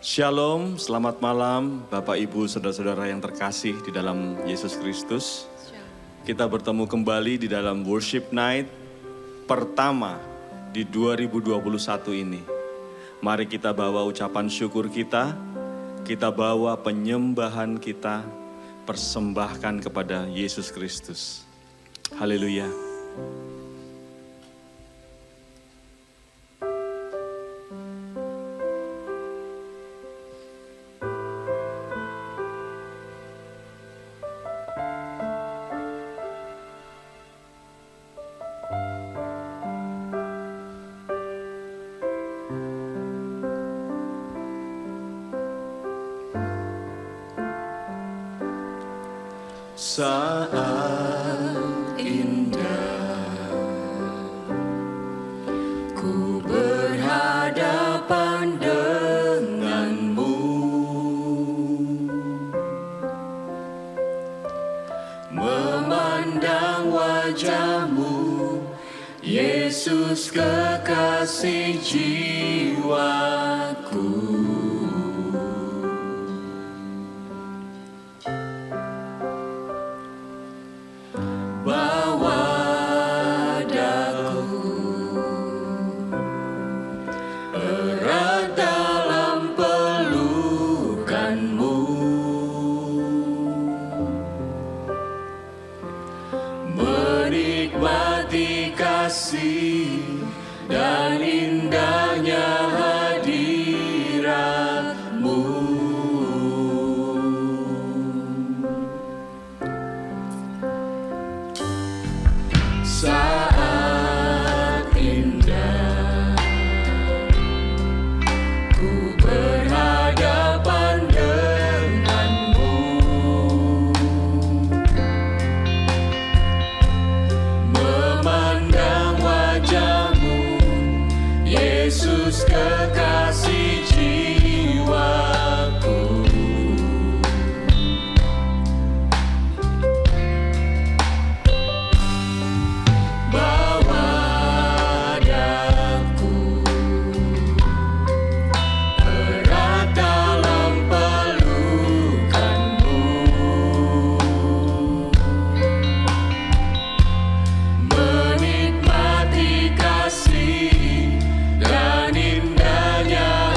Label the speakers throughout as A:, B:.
A: Shalom, selamat malam Bapak Ibu Saudara-saudara yang terkasih di dalam Yesus Kristus. Kita bertemu kembali di dalam Worship Night pertama di 2021 ini. Mari kita bawa ucapan syukur kita bawa penyembahan kita, persembahkan kepada Yesus Kristus. Haleluya. Saat indah ku berhadapan denganmu, memandang wajahmu, Yesus kekasih jiwaku. Dan indahnya hadiratmu, saat indah ku berhadapan denganmu, memandang wajahmu, Yesus kekasih jiwaku. Bawa daku erat dalam pelukanmu, menikmati kasih dan indahnya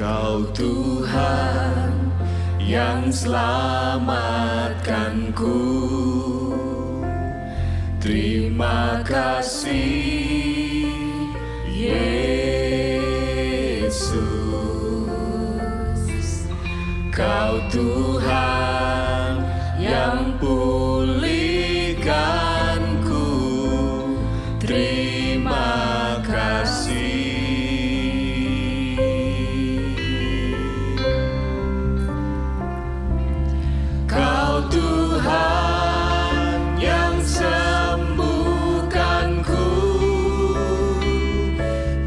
A: Kau Tuhan yang selamatkanku. Terima kasih Yesus. Kau Tuhan yang pulihkanku. Terima kasih. Kau Tuhan yang sembuhkanku.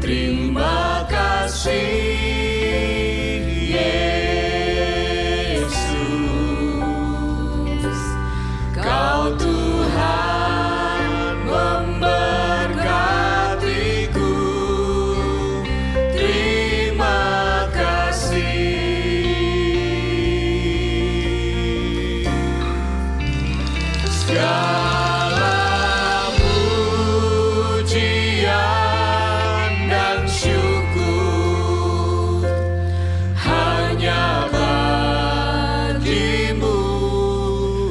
A: Terima kasih Yesus. Kau Tuhan memberkatiku. Terima kasih. Segala pujian dan syukur hanya bagimu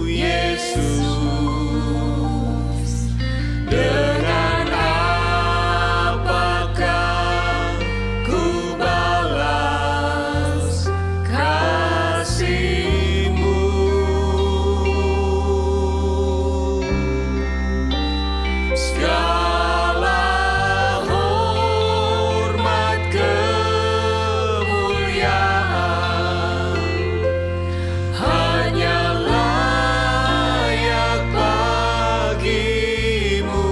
A: Yesus. Dengan apakah ku balas kasih-Mu? Segala hormat kemuliaan hanya layak bagimu.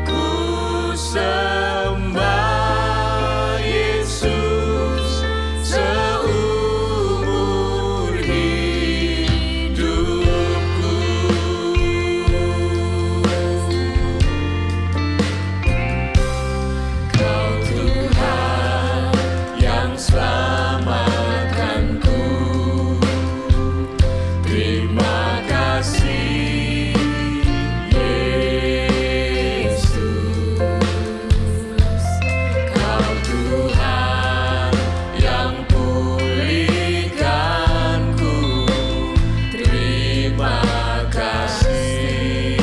A: Ku sembah Yesus seumur hidupku. Kau Tuhan yang selamatkanku. Terima kasih Yesus. Kau Tuhan yang pulihkanku. Terima kasih.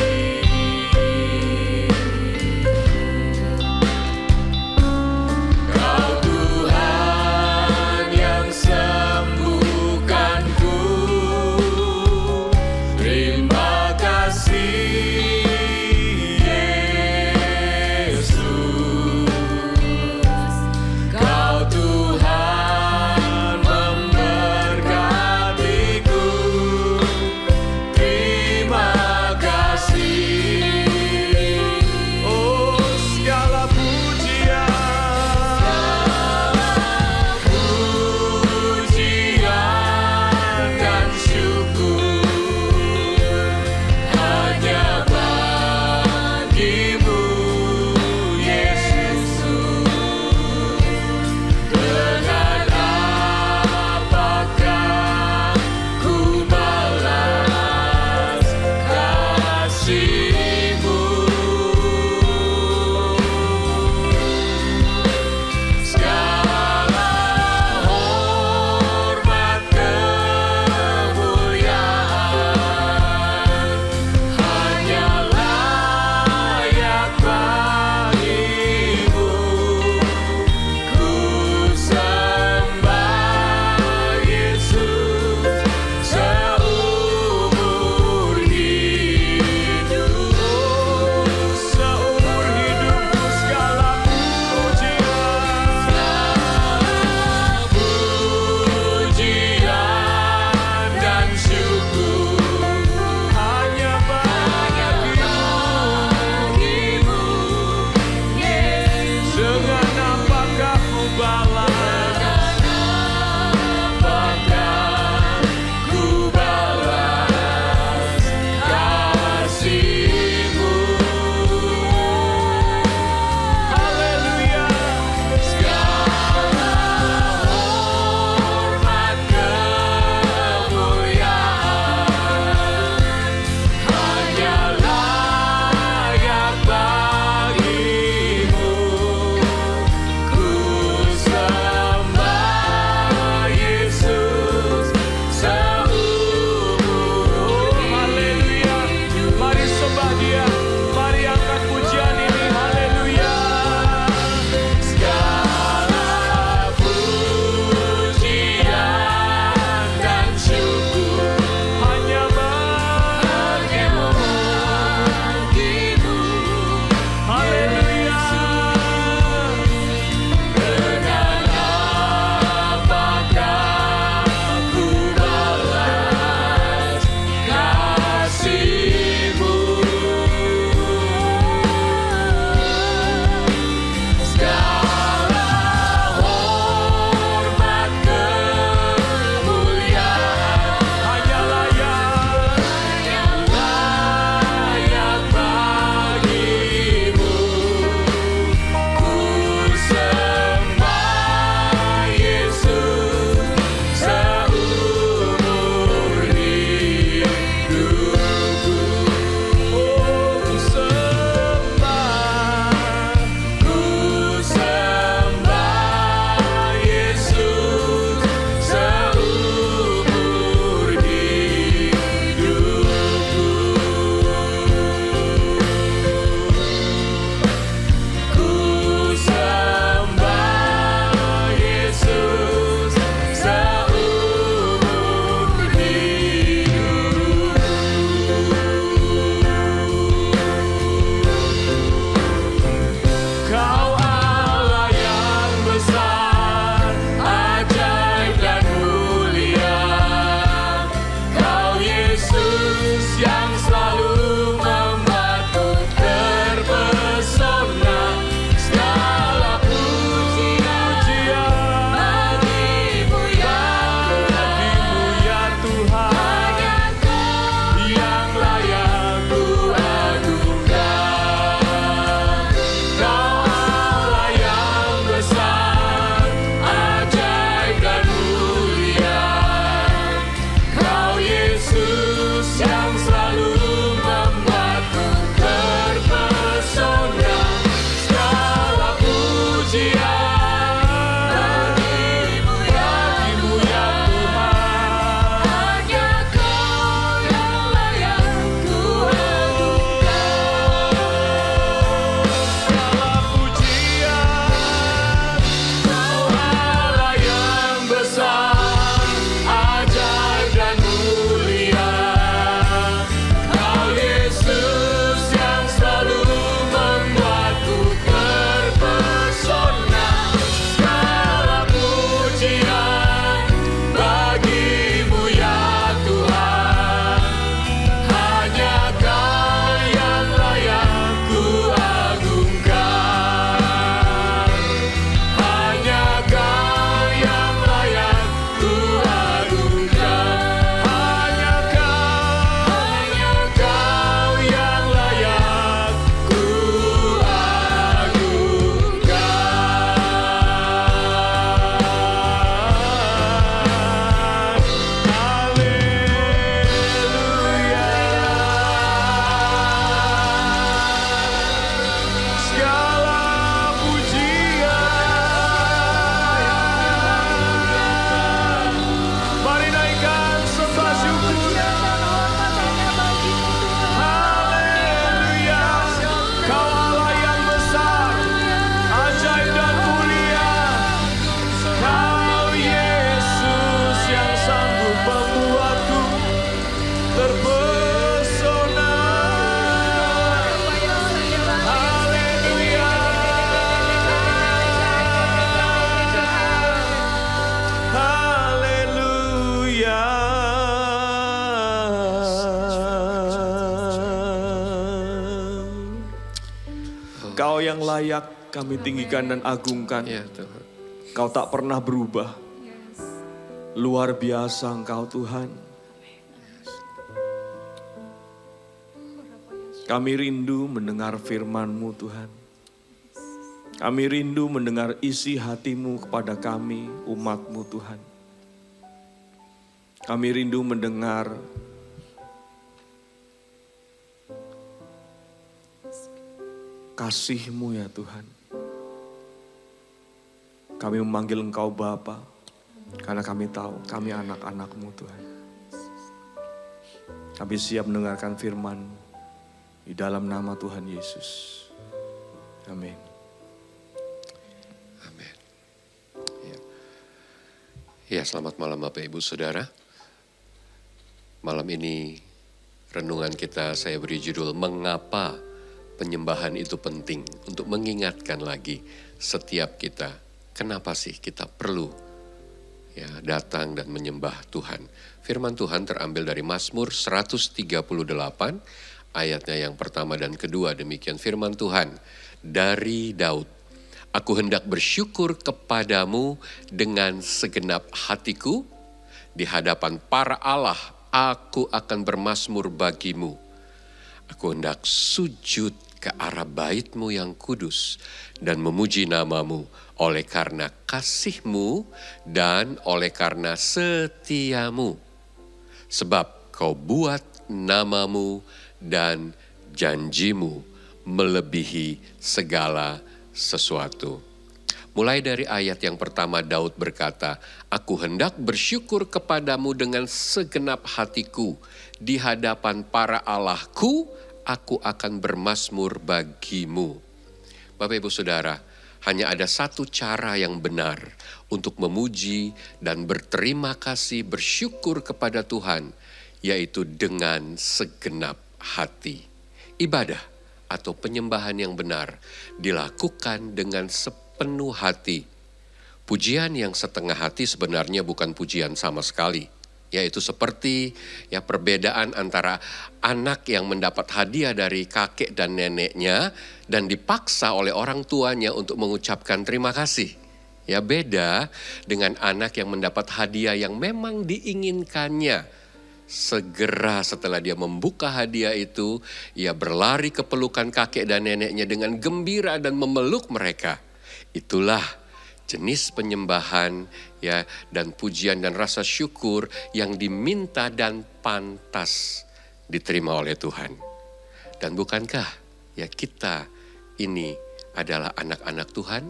A: Kau Tuhan yang sembuhkanku. Terima kasih Yesus. Kau Tuhan memberkatiku. Terima kasih. Oh, segala pujian dan syukur hanya bagimu Yesus. Dengan apakah ku balas kasih-Mu? Segala hormat kemuliaan hanya layak Engkau yang layak kami tinggikan dan agungkan.
B: Ya Tuhan.
A: Kau tak pernah berubah. Luar biasa Engkau Tuhan. Kami rindu mendengar firman-Mu Tuhan. Kami rindu mendengar isi hati-Mu kepada kami, umat-Mu Tuhan. Kami rindu mendengar kasih-Mu ya Tuhan. Kami memanggil Engkau Bapa, karena kami tahu kami anak-anak-Mu Tuhan. Kami siap mendengarkan firman-Mu di dalam nama Tuhan Yesus. Amin.
B: Amin. Ya, selamat malam Bapak Ibu Saudara. Malam ini renungan kita saya beri judul Mengapa Penyembahan Itu Penting, untuk mengingatkan lagi setiap kita, kenapa sih kita perlu ya datang dan menyembah Tuhan. Firman Tuhan terambil dari Mazmur 138 ayatnya yang pertama dan kedua. Demikian firman Tuhan dari Daud. Aku hendak bersyukur kepadamu dengan segenap hatiku, di hadapan para Allah aku akan bermazmur bagimu. Aku hendak sujud ke arah bait-Mu yang kudus dan memuji nama-Mu oleh karena kasih-Mu dan oleh karena setia-Mu. Sebab Kau buat nama-Mu dan janji-Mu melebihi segala sesuatu. Mulai dari ayat yang pertama Daud berkata, aku hendak bersyukur kepadamu dengan segenap hatiku, di hadapan para Allahku aku akan bermazmur bagimu. Bapak Ibu Saudara, hanya ada satu cara yang benar untuk memuji dan berterima kasih, bersyukur kepada Tuhan, yaitu dengan segenap hati. Ibadah atau penyembahan yang benar dilakukan dengan sepenuh hati. Pujian yang setengah hati sebenarnya bukan pujian sama sekali. Yaitu seperti ya perbedaan antara anak yang mendapat hadiah dari kakek dan neneknya dan dipaksa oleh orang tuanya untuk mengucapkan terima kasih. Ya beda dengan anak yang mendapat hadiah yang memang diinginkannya. Segera setelah dia membuka hadiah itu, ia berlari ke pelukan kakek dan neneknya dengan gembira dan memeluk mereka. Itulah jenis penyembahan ya dan pujian dan rasa syukur yang diminta dan pantas diterima oleh Tuhan. Dan bukankah ya kita ini adalah anak-anak Tuhan?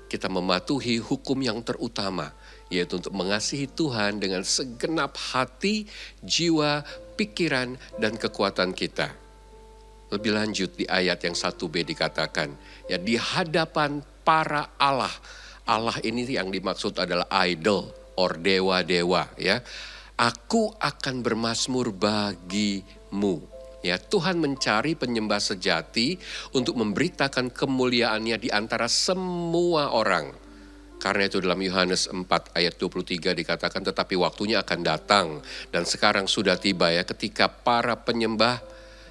B: Kita mematuhi hukum yang terutama, yaitu untuk mengasihi Tuhan dengan segenap hati, jiwa, pikiran, dan kekuatan kita. Lebih lanjut di ayat yang 1b dikatakan, ya di hadapan para Allah. Allah ini yang dimaksud adalah idol or dewa-dewa ya. Aku akan bermazmur bagimu. Ya, Tuhan mencari penyembah sejati untuk memberitakan kemuliaannya di antara semua orang. Karena itu dalam Yohanes 4 ayat 23 dikatakan, tetapi waktunya akan datang dan sekarang sudah tiba ya ketika para penyembah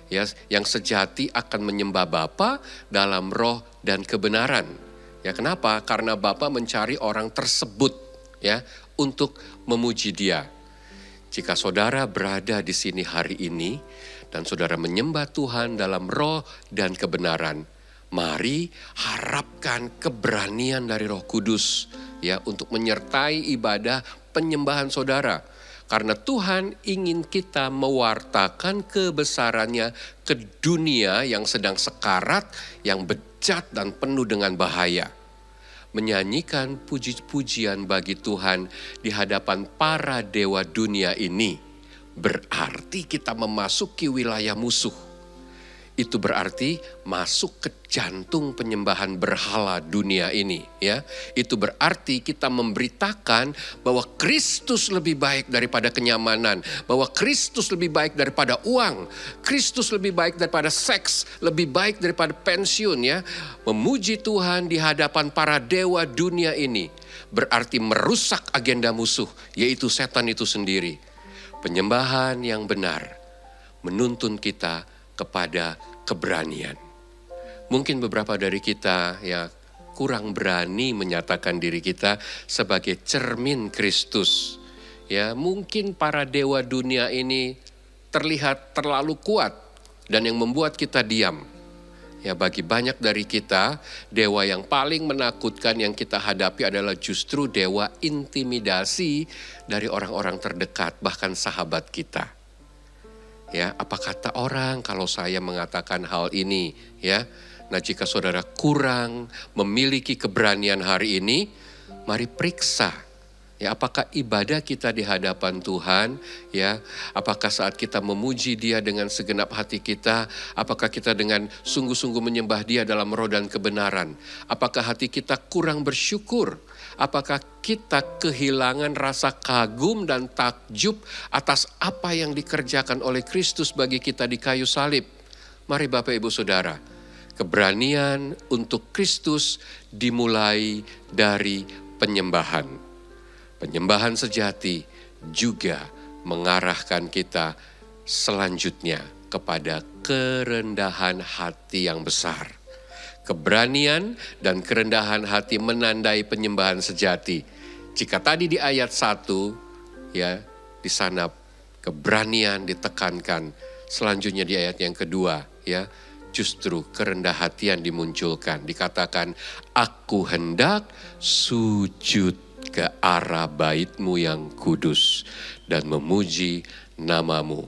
B: ya yang sejati akan menyembah Bapa dalam roh dan kebenaran. Ya kenapa? Karena Bapa mencari orang tersebut ya untuk memuji Dia. Jika saudara berada di sini hari ini dan saudara menyembah Tuhan dalam roh dan kebenaran, mari harapkan keberanian dari Roh Kudus ya untuk menyertai ibadah penyembahan saudara. Karena Tuhan ingin kita mewartakan kebesarannya ke dunia yang sedang sekarat, yang bejat dan penuh dengan bahaya. Menyanyikan puji-pujian bagi Tuhan di hadapan para dewa dunia ini berarti kita memasuki wilayah musuh. Itu berarti masuk ke jantung penyembahan berhala dunia ini ya. Itu berarti kita memberitakan bahwa Kristus lebih baik daripada kenyamanan, bahwa Kristus lebih baik daripada uang, Kristus lebih baik daripada seks, lebih baik daripada pensiun ya. Memuji Tuhan di hadapan para dewa dunia ini berarti merusak agenda musuh, yaitu setan itu sendiri. Penyembahan yang benar menuntun kita kepada keberanian. Mungkin beberapa dari kita ya kurang berani menyatakan diri kita sebagai cermin Kristus. Ya, mungkin para dewa dunia ini terlihat terlalu kuat dan yang membuat kita diam. Ya, bagi banyak dari kita, dewa yang paling menakutkan yang kita hadapi adalah justru dewa intimidasi dari orang-orang terdekat, bahkan sahabat kita. Ya, apa kata orang kalau saya mengatakan hal ini, ya? Nah, jika saudara kurang memiliki keberanian hari ini, mari periksa. Ya, apakah ibadah kita di hadapan Tuhan, ya, apakah saat kita memuji Dia dengan segenap hati kita, apakah kita dengan sungguh-sungguh menyembah Dia dalam roh dan kebenaran, apakah hati kita kurang bersyukur, apakah kita kehilangan rasa kagum dan takjub atas apa yang dikerjakan oleh Kristus bagi kita di kayu salib. Mari Bapak Ibu Saudara, keberanian untuk Kristus dimulai dari penyembahan. Penyembahan sejati juga mengarahkan kita selanjutnya kepada kerendahan hati yang besar. Keberanian dan kerendahan hati menandai penyembahan sejati. Jika tadi di ayat 1, ya, di sana keberanian ditekankan. Selanjutnya di ayat yang kedua, ya, justru kerendah hatian dimunculkan. Dikatakan, aku hendak sujud ke arah bait-Mu yang kudus dan memuji nama-Mu.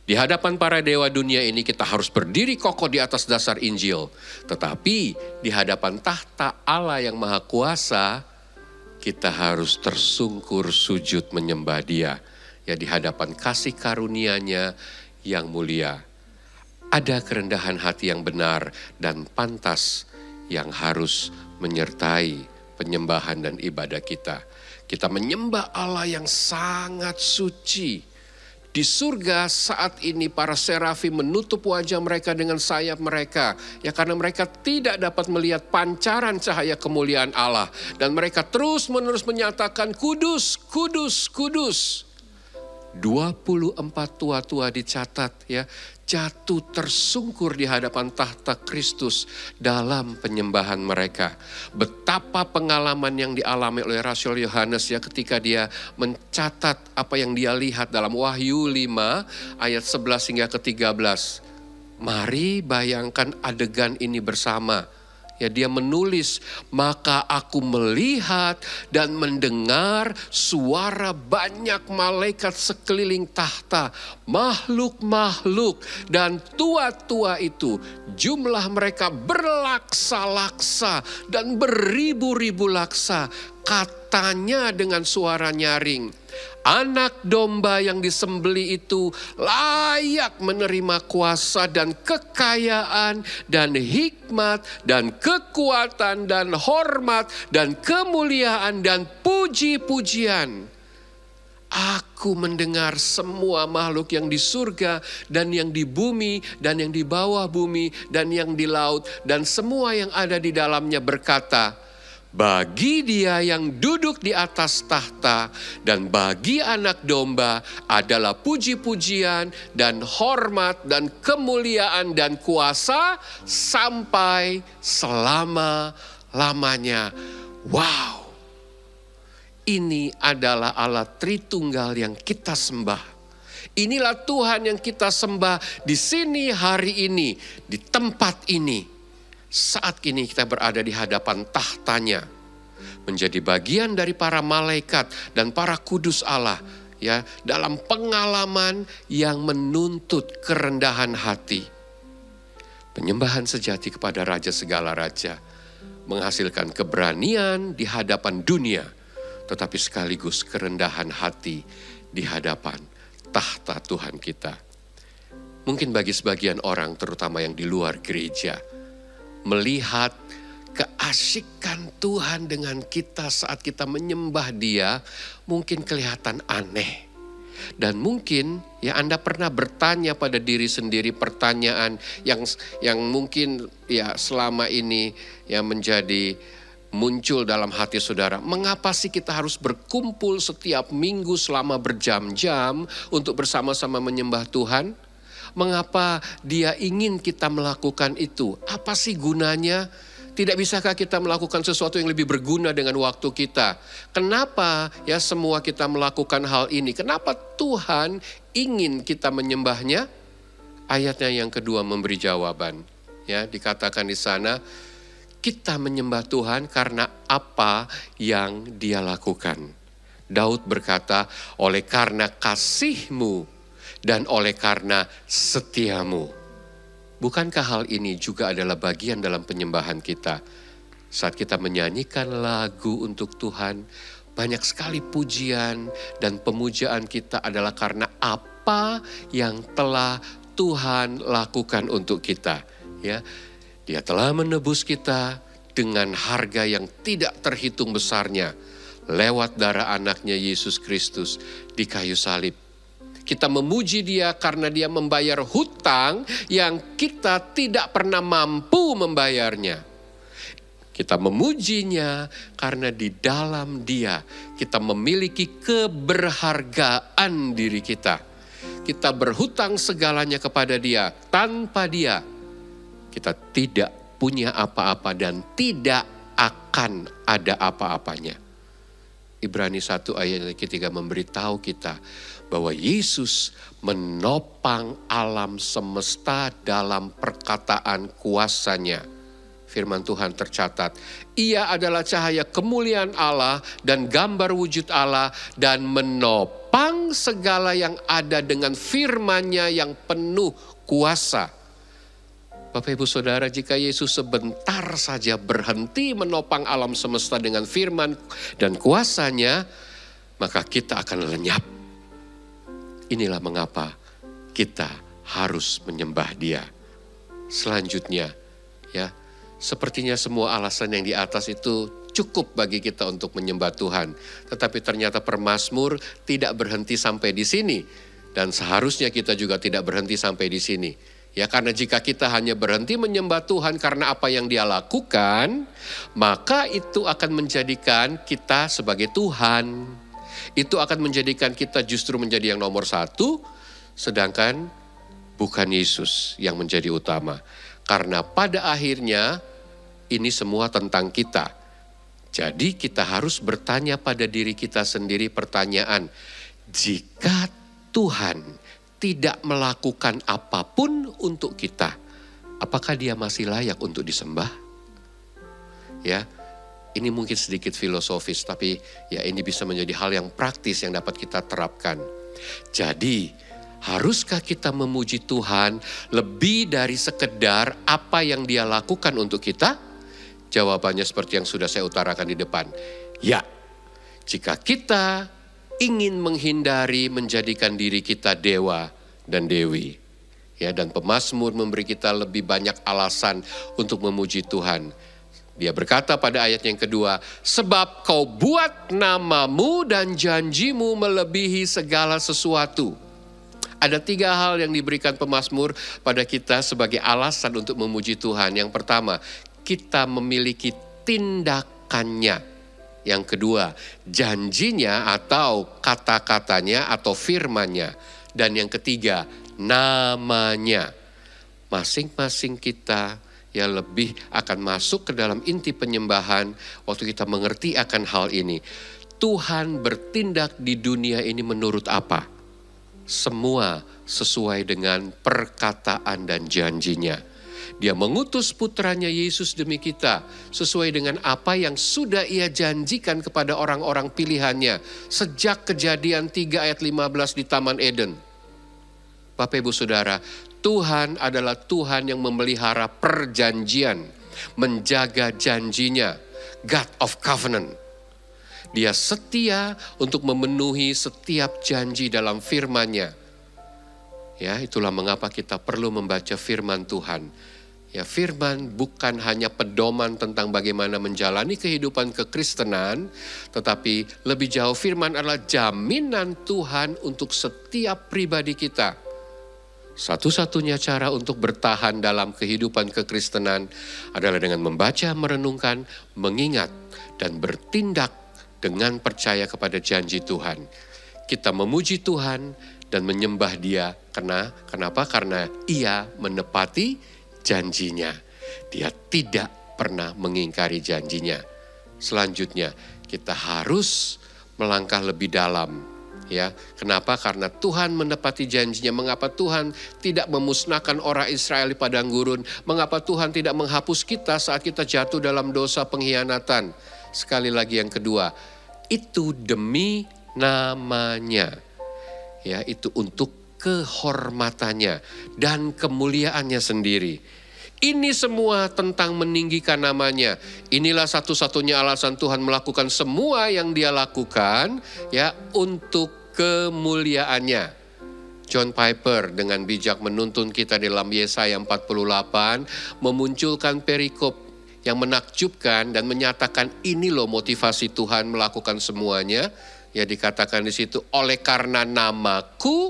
B: Di hadapan para dewa dunia ini kita harus berdiri kokoh di atas dasar Injil. Tetapi di hadapan tahta Allah yang Maha Kuasa, kita harus tersungkur sujud menyembah Dia. Ya, di hadapan kasih karunia-Nya yang mulia. Ada kerendahan hati yang benar dan pantas yang harus menyertai penyembahan dan ibadah kita. Kita menyembah Allah yang sangat suci. Di surga saat ini para serafim menutup wajah mereka dengan sayap mereka. Ya, karena mereka tidak dapat melihat pancaran cahaya kemuliaan Allah. Dan mereka terus menerus menyatakan kudus, kudus, kudus. 24 tua-tua dicatat, ya, jatuh tersungkur di hadapan tahta Kristus dalam penyembahan mereka. Betapa pengalaman yang dialami oleh Rasul Yohanes, ya, ketika dia mencatat apa yang dia lihat dalam Wahyu 5 ayat 11 hingga ke-13. Mari bayangkan adegan ini bersama. Ya, dia menulis, maka aku melihat dan mendengar suara banyak malaikat sekeliling tahta, makhluk-makhluk dan tua-tua itu. Jumlah mereka berlaksa-laksa dan beribu-ribu laksa. Katanya dengan suara nyaring, Anak domba yang disembeli itu layak menerima kuasa dan kekayaan dan hikmat dan kekuatan dan hormat dan kemuliaan dan puji-pujian. Aku mendengar semua makhluk yang di surga dan yang di bumi dan yang di bawah bumi dan yang di laut dan semua yang ada di dalamnya berkata, bagi Dia yang duduk di atas tahta dan bagi Anak Domba adalah puji-pujian dan hormat dan kemuliaan dan kuasa sampai selama-lamanya. Wow, ini adalah Allah Tritunggal yang kita sembah. Inilah Tuhan yang kita sembah di sini hari ini, di tempat ini. Saat ini kita berada di hadapan tahtanya, menjadi bagian dari para malaikat dan para kudus Allah, ya, dalam pengalaman yang menuntut kerendahan hati. Penyembahan sejati kepada Raja segala raja menghasilkan keberanian di hadapan dunia, tetapi sekaligus kerendahan hati di hadapan tahta Tuhan kita. Mungkin bagi sebagian orang, terutama yang di luar gereja, melihat keasikan Tuhan dengan kita saat kita menyembah Dia mungkin kelihatan aneh. Dan mungkin ya Anda pernah bertanya pada diri sendiri pertanyaan yang mungkin ya selama ini ya menjadi muncul dalam hati saudara. Mengapa sih kita harus berkumpul setiap minggu selama berjam-jam untuk bersama-sama menyembah Tuhan? Mengapa dia ingin kita melakukan itu? Apa sih gunanya? Tidak bisakah kita melakukan sesuatu yang lebih berguna dengan waktu kita? Kenapa ya semua kita melakukan hal ini? Kenapa Tuhan ingin kita menyembahnya? Ayatnya yang kedua memberi jawaban. Ya, dikatakan di sana, kita menyembah Tuhan karena apa yang Dia lakukan. Daud berkata, oleh karena kasih-Mu dan oleh karena setiamu. Bukankah hal ini juga adalah bagian dalam penyembahan kita? Saat kita menyanyikan lagu untuk Tuhan, banyak sekali pujian dan pemujaan kita adalah karena apa yang telah Tuhan lakukan untuk kita. Ya, Dia telah menebus kita dengan harga yang tidak terhitung besarnya lewat darah anaknya Yesus Kristus di kayu salib. Kita memuji Dia karena Dia membayar hutang yang kita tidak pernah mampu membayarnya. Kita memujinya karena di dalam Dia kita memiliki keberhargaan diri kita. Kita berhutang segalanya kepada Dia. Tanpa Dia kita tidak punya apa-apa dan tidak akan ada apa-apanya. Ibrani 1 ayat ketiga memberitahu kita bahwa Yesus menopang alam semesta dalam perkataan kuasanya. Firman Tuhan tercatat, Ia adalah cahaya kemuliaan Allah dan gambar wujud Allah dan menopang segala yang ada dengan firman-Nya yang penuh kuasa. Bapak Ibu Saudara, jika Yesus sebentar saja berhenti menopang alam semesta dengan firman dan kuasanya, maka kita akan lenyap. Inilah mengapa kita harus menyembah Dia. Selanjutnya, ya, sepertinya semua alasan yang di atas itu cukup bagi kita untuk menyembah Tuhan. Tetapi ternyata pemazmur tidak berhenti sampai di sini. Dan seharusnya kita juga tidak berhenti sampai di sini. Ya, karena jika kita hanya berhenti menyembah Tuhan karena apa yang Dia lakukan, maka itu akan menjadikan kita sebagai Tuhan. Itu akan menjadikan kita justru menjadi yang nomor satu, sedangkan bukan Yesus yang menjadi utama. Karena pada akhirnya ini semua tentang kita. Jadi kita harus bertanya pada diri kita sendiri pertanyaan, jika Tuhan tidak melakukan apapun untuk kita, apakah Dia masih layak untuk disembah? Ya, ini mungkin sedikit filosofis, tapi ya ini bisa menjadi hal yang praktis yang dapat kita terapkan. Jadi, haruskah kita memuji Tuhan lebih dari sekedar apa yang Dia lakukan untuk kita? Jawabannya seperti yang sudah saya utarakan di depan. Ya, jika kita ingin menghindari menjadikan diri kita dewa dan dewi. Ya, dan pemazmur memberi kita lebih banyak alasan untuk memuji Tuhan. Dia berkata pada ayat yang kedua, sebab kau buat namamu dan janjimu melebihi segala sesuatu. Ada 3 hal yang diberikan pemazmur pada kita sebagai alasan untuk memuji Tuhan. Yang pertama, kita memiliki tindakannya. Yang kedua, janjinya atau kata-katanya atau firman-Nya. Dan yang ketiga, namanya. Masing-masing kita ya lebih akan masuk ke dalam inti penyembahan waktu kita mengerti akan hal ini. Tuhan bertindak di dunia ini menurut apa? Semua sesuai dengan perkataan dan janjinya. Dia mengutus putranya Yesus demi kita sesuai dengan apa yang sudah Ia janjikan kepada orang-orang pilihannya sejak Kejadian 3 ayat 15 di Taman Eden. Bapak Ibu Saudara, Tuhan adalah Tuhan yang memelihara perjanjian, menjaga janjinya, God of Covenant. Dia setia untuk memenuhi setiap janji dalam firman-Nya. Ya, itulah mengapa kita perlu membaca firman Tuhan. Ya, firman bukan hanya pedoman tentang bagaimana menjalani kehidupan kekristenan, tetapi lebih jauh firman adalah jaminan Tuhan untuk setiap pribadi kita. Satu-satunya cara untuk bertahan dalam kehidupan kekristenan adalah dengan membaca, merenungkan, mengingat, dan bertindak dengan percaya kepada janji Tuhan. Kita memuji Tuhan dan menyembah Dia. Kenapa? Karena Ia menepati janjinya. Dia tidak pernah mengingkari janjinya. Selanjutnya, kita harus melangkah lebih dalam. Ya, kenapa? Karena Tuhan menepati janjinya. Mengapa Tuhan tidak memusnahkan orang Israel di padang gurun? Mengapa Tuhan tidak menghapus kita saat kita jatuh dalam dosa pengkhianatan? Sekali lagi yang kedua, itu demi namanya. Ya, itu untuk kehormatannya dan kemuliaannya sendiri. Ini semua tentang meninggikan namanya. Inilah satu-satunya alasan Tuhan melakukan semua yang Dia lakukan, ya, untuk kemuliaannya. John Piper dengan bijak menuntun kita dalam Yesaya 48 memunculkan perikop yang menakjubkan dan menyatakan ini loh motivasi Tuhan melakukan semuanya. Ya, dikatakan di situ, oleh karena namaku,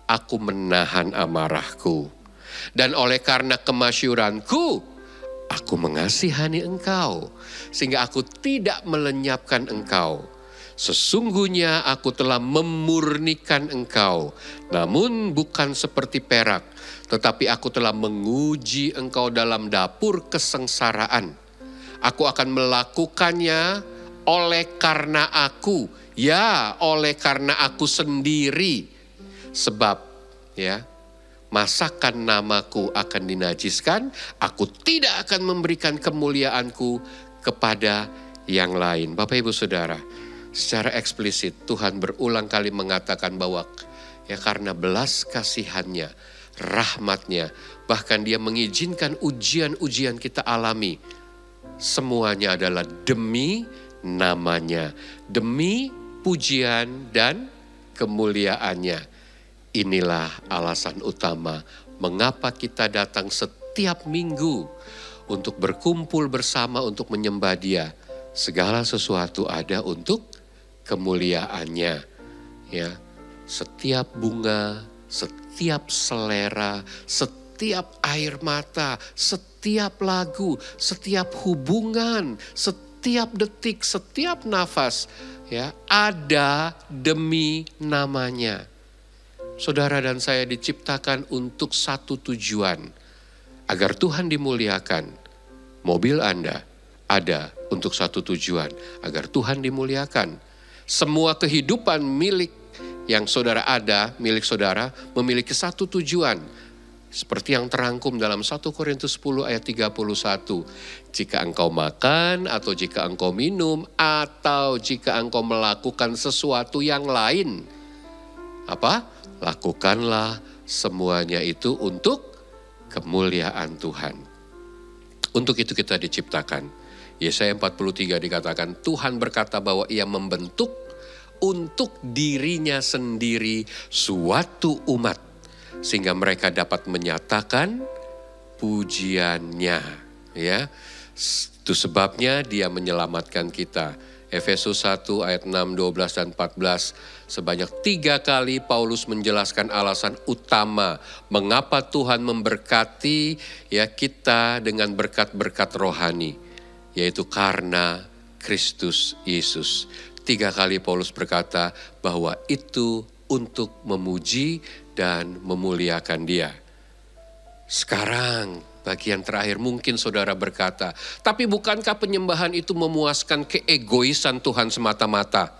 B: aku menahan amarahku. Dan oleh karena kemasyuranku, aku mengasihani engkau. Sehingga aku tidak melenyapkan engkau. Sesungguhnya aku telah memurnikan engkau. Namun bukan seperti perak. Tetapi aku telah menguji engkau dalam dapur kesengsaraan. Aku akan melakukannya oleh karena aku. Ya, oleh karena aku sendiri. Sebab, ya, masakan namaku akan dinajiskan, aku tidak akan memberikan kemuliaanku kepada yang lain. Bapak Ibu Saudara, secara eksplisit Tuhan berulang kali mengatakan bahwa ya karena belas kasihannya, rahmatnya, bahkan Dia mengizinkan ujian-ujian kita alami. Semuanya adalah demi namanya, demi pujian dan kemuliaannya. Inilah alasan utama mengapa kita datang setiap minggu untuk berkumpul bersama untuk menyembah Dia. Segala sesuatu ada untuk kemuliaannya. Ya, setiap bunga, setiap selera, setiap air mata, setiap lagu, setiap hubungan, setiap detik, setiap nafas, ya, ada demi namanya. Saudara dan saya diciptakan untuk satu tujuan, agar Tuhan dimuliakan. Mobil Anda ada untuk satu tujuan, agar Tuhan dimuliakan. Semua kehidupan milik yang saudara ada, milik saudara, memiliki satu tujuan. Seperti yang terangkum dalam 1 Korintus 10 ayat 31. Jika engkau makan atau jika engkau minum atau jika engkau melakukan sesuatu yang lain, apa? Lakukanlah semuanya itu untuk kemuliaan Tuhan. Untuk itu kita diciptakan. Yesaya 43 dikatakan Tuhan berkata bahwa Ia membentuk untuk dirinya sendiri suatu umat. Sehingga mereka dapat menyatakan pujiannya. Ya, itu sebabnya Dia menyelamatkan kita. Efesus 1 ayat 6, 12, dan 14. Sebanyak 3 kali Paulus menjelaskan alasan utama mengapa Tuhan memberkati ya kita dengan berkat-berkat rohani. Yaitu karena Kristus Yesus. 3 kali Paulus berkata bahwa itu untuk memuji dan memuliakan Dia. Sekarang bagian terakhir mungkin saudara berkata, tapi bukankah penyembahan itu memuaskan keegoisan Tuhan semata-mata?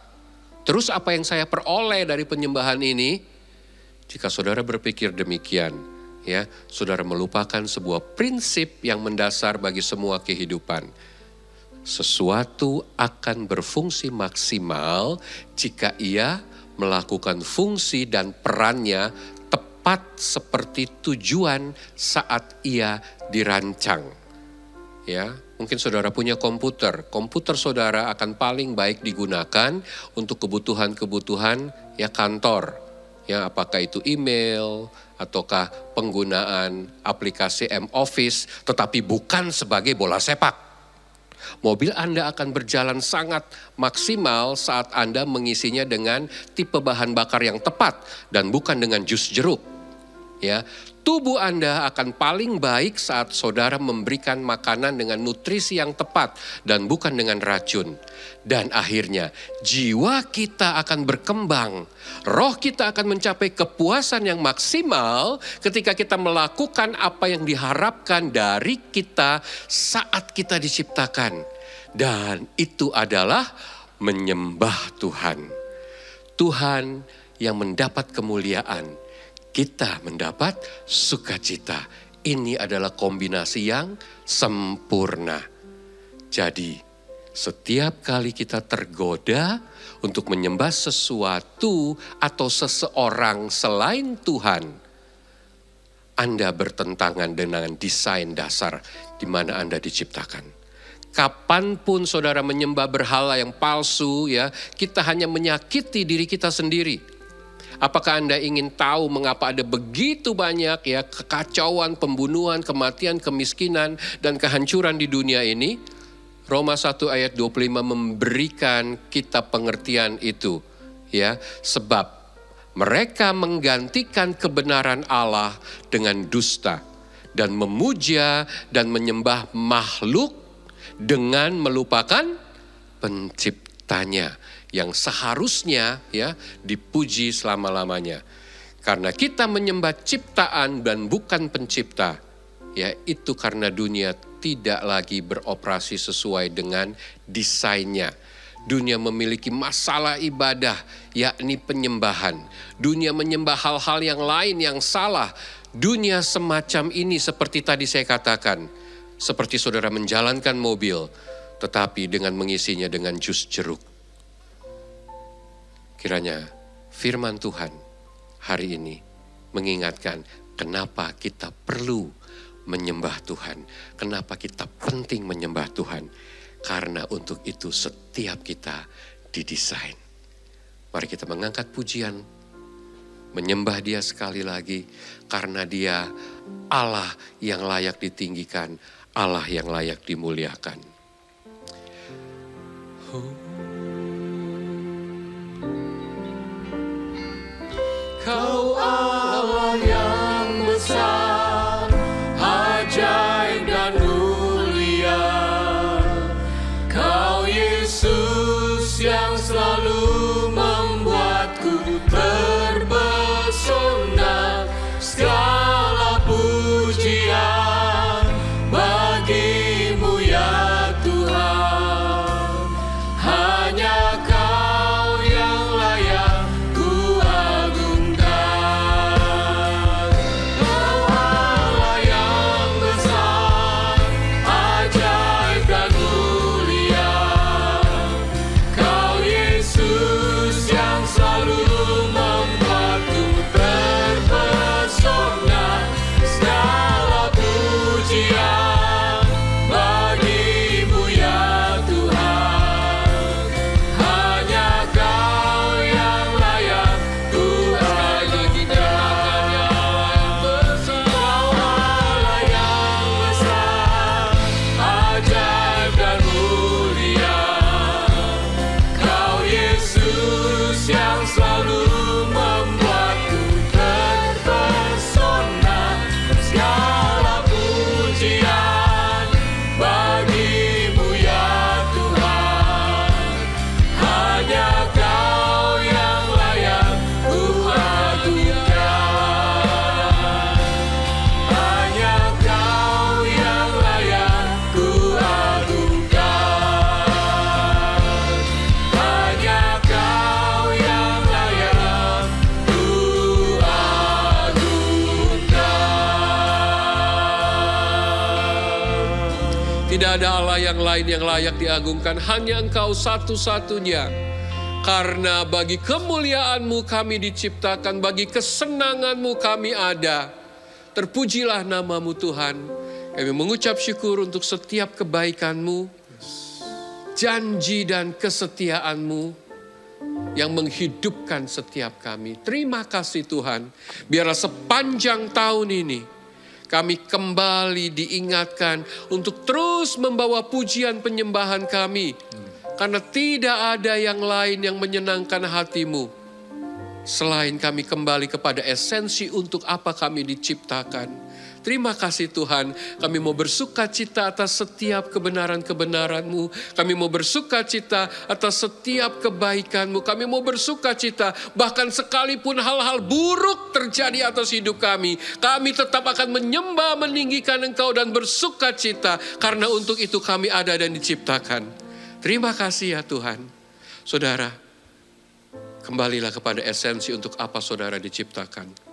B: Terus apa yang saya peroleh dari penyembahan ini? Jika saudara berpikir demikian, ya, saudara melupakan sebuah prinsip yang mendasar bagi semua kehidupan. Sesuatu akan berfungsi maksimal jika ia melakukan fungsi dan perannya tepat seperti tujuan saat ia dirancang. Ya, mungkin saudara punya komputer. Komputer saudara akan paling baik digunakan untuk kebutuhan-kebutuhan ya kantor. Ya, apakah itu email ataukah penggunaan aplikasi M-Office, tetapi bukan sebagai bola sepak. Mobil Anda akan berjalan sangat maksimal saat Anda mengisinya dengan tipe bahan bakar yang tepat dan bukan dengan jus jeruk. ya, tubuh Anda akan paling baik saat saudara memberikan makanan dengan nutrisi yang tepat dan bukan dengan racun. Dan akhirnya jiwa kita akan berkembang. Roh kita akan mencapai kepuasan yang maksimal ketika kita melakukan apa yang diharapkan dari kita saat kita diciptakan. Dan itu adalah menyembah Tuhan. Tuhan yang mendapat kemuliaan, kita mendapat sukacita. Ini adalah kombinasi yang sempurna. Jadi, setiap kali kita tergoda untuk menyembah sesuatu atau seseorang selain Tuhan, Anda bertentangan dengan desain dasar di mana Anda diciptakan. Kapanpun saudara menyembah berhala yang palsu, ya, kita hanya menyakiti diri kita sendiri. Apakah Anda ingin tahu mengapa ada begitu banyak ya kekacauan, pembunuhan, kematian, kemiskinan, dan kehancuran di dunia ini? Roma 1 ayat 25 memberikan kita pengertian itu, ya, sebab mereka menggantikan kebenaran Allah dengan dusta dan memuja dan menyembah makhluk dengan melupakan penciptanya yang seharusnya ya dipuji selama-lamanya. Karena kita menyembah ciptaan dan bukan pencipta, ya itu karena dunia tidak lagi beroperasi sesuai dengan desainnya. Dunia memiliki masalah ibadah, yakni penyembahan. Dunia menyembah hal-hal yang lain yang salah. Dunia semacam ini seperti tadi saya katakan, seperti saudara menjalankan mobil, tetapi dengan mengisinya dengan jus jeruk. Kiranya firman Tuhan hari ini mengingatkan kenapa kita perlu menyembah Tuhan. Kenapa kita penting menyembah Tuhan. Karena untuk itu setiap kita didesain. Mari kita mengangkat pujian. Menyembah Dia sekali lagi. Karena Dia Allah yang layak ditinggikan. Allah yang layak dimuliakan. Kau Allah yang besar, ajaib dan mulia. Kau Yesus yang selalu membuatku terpesona. Segala pujian bagimu ya Tuhan. Hanya Kau yang layak ku agungkan. Kau Allah yang besar, ajaib dan mulia. Kau Yesus yang selalu membuatku terpesona. Segala pujian bagimu ya Tuhan. Hanya Kau yang layak ku agungkan. Kau Allah yang besar, ajaib dan mulia. Kau Yesus yang selalu membuatku terpesona. Segala pujian bagimu ya Tuhan. Hanya Kau yang layak ku agungkan. Hanya Kau yang layak ku agungkan. Hanya Kau yang layak ku agungkan. Tidak ada Allah yang lain yang layak diagungkan, hanya Engkau satu-satunya. Karena bagi kemuliaan-Mu kami diciptakan, bagi kesenangan-Mu kami ada. Terpujilah nama-Mu Tuhan. Kami mengucap syukur untuk setiap kebaikan-Mu, janji dan kesetiaan-Mu yang menghidupkan setiap kami. Terima kasih Tuhan. Biarlah sepanjang tahun ini kami kembali diingatkan untuk terus membawa pujian penyembahan kami. Karena tidak ada yang lain yang menyenangkan hati-Mu Selain kami kembali kepada esensi untuk apa kami diciptakan. Terima kasih Tuhan, kami mau bersuka cita atas setiap kebenaran-kebenaran-Mu. Kami mau bersuka cita atas setiap kebaikan-Mu. Kami mau bersuka cita bahkan sekalipun hal-hal buruk terjadi atas hidup kami. Kami tetap akan menyembah, meninggikan Engkau dan bersuka cita. Karena untuk itu kami ada dan diciptakan. Terima kasih ya Tuhan. Saudara, kembalilah kepada esensi untuk apa saudara diciptakan.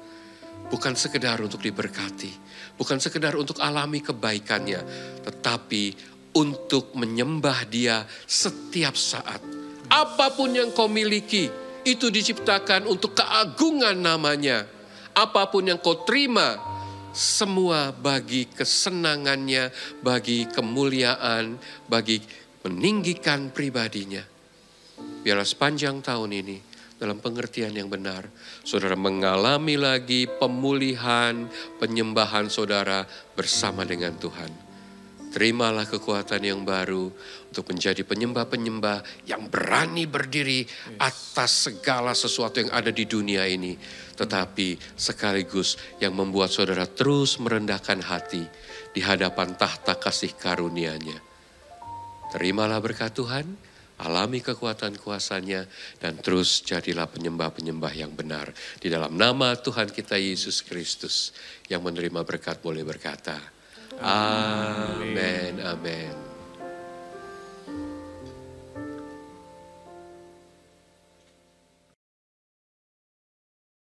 B: Bukan sekedar untuk diberkati, bukan sekedar untuk alami kebaikannya, tetapi untuk menyembah Dia setiap saat. Apapun yang kau miliki, itu diciptakan untuk keagungan namanya. Apapun yang kau terima, semua bagi kesenangannya, bagi kemuliaan, bagi meninggikan pribadinya. Biarlah sepanjang tahun ini, dalam pengertian yang benar, saudara mengalami lagi pemulihan, penyembahan saudara bersama dengan Tuhan. Terimalah kekuatan yang baru untuk menjadi penyembah-penyembah yang berani berdiri atas segala sesuatu yang ada di dunia ini. Tetapi sekaligus yang membuat saudara terus merendahkan hati di hadapan tahta kasih karunia-Nya. Terimalah berkat Tuhan. Alami kekuatan kuasa-Nya dan terus jadilah penyembah-penyembah yang benar. Di dalam nama Tuhan kita Yesus Kristus yang menerima berkat boleh berkata, Amin, amin.